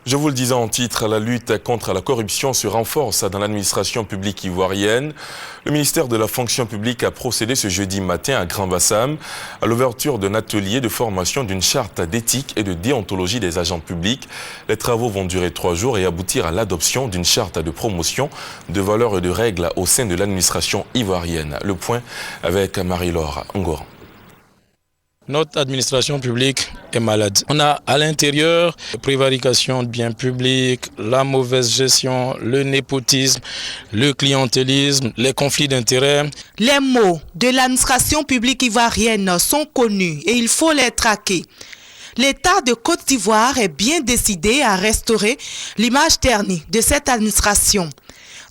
Je vous le disais en titre, la lutte contre la corruption se renforce dans l'administration publique ivoirienne. Le ministère de la fonction publique a procédé ce jeudi matin à Grand-Bassam à l'ouverture d'un atelier de formation d'une charte d'éthique et de déontologie des agents publics. Les travaux vont durer 3 jours et aboutir à l'adoption d'une charte de promotion de valeurs et de règles au sein de l'administration ivoirienne. Le point avec Marie-Laure Ngoran. Notre administration publique est malade. On a à l'intérieur la prévarication de biens publics, la mauvaise gestion, le népotisme, le clientélisme, les conflits d'intérêts. Les maux de l'administration publique ivoirienne sont connus et il faut les traquer. L'État de Côte d'Ivoire est bien décidé à restaurer l'image ternie de cette administration.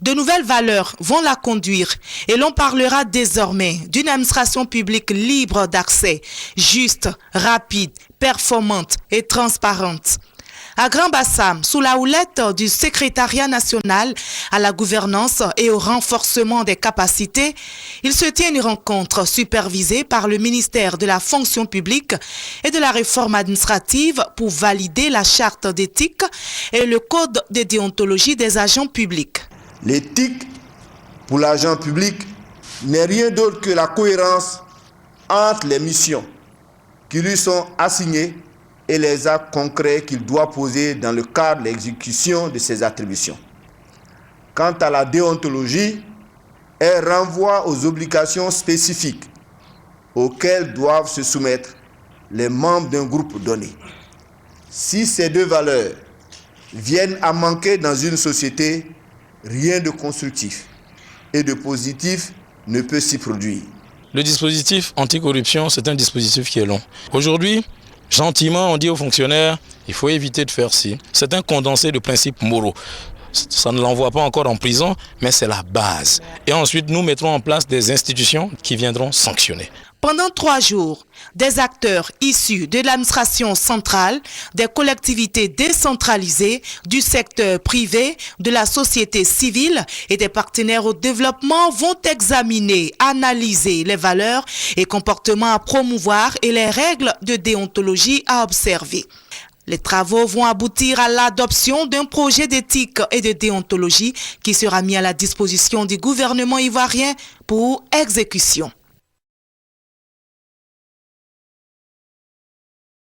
De nouvelles valeurs vont la conduire et l'on parlera désormais d'une administration publique libre d'accès, juste, rapide, performante et transparente. À Grand-Bassam, sous la houlette du secrétariat national à la gouvernance et au renforcement des capacités, il se tient une rencontre supervisée par le ministère de la fonction publique et de la réforme administrative pour valider la charte d'éthique et le code de déontologie des agents publics. L'éthique pour l'agent public n'est rien d'autre que la cohérence entre les missions qui lui sont assignées et les actes concrets qu'il doit poser dans le cadre de l'exécution de ses attributions. Quant à la déontologie, elle renvoie aux obligations spécifiques auxquelles doivent se soumettre les membres d'un groupe donné. Si ces deux valeurs viennent à manquer dans une société, rien de constructif et de positif ne peut s'y produire. Le dispositif anticorruption, c'est un dispositif qui est long. Aujourd'hui, gentiment, on dit aux fonctionnaires, il faut éviter de faire ci. C'est un condensé de principes moraux. Ça ne l'envoie pas encore en prison, mais c'est la base. Et ensuite, nous mettrons en place des institutions qui viendront sanctionner. Pendant 3 jours, des acteurs issus de l'administration centrale, des collectivités décentralisées, du secteur privé, de la société civile et des partenaires au développement vont examiner, analyser les valeurs et comportements à promouvoir et les règles de déontologie à observer. Les travaux vont aboutir à l'adoption d'un projet d'éthique et de déontologie qui sera mis à la disposition du gouvernement ivoirien pour exécution.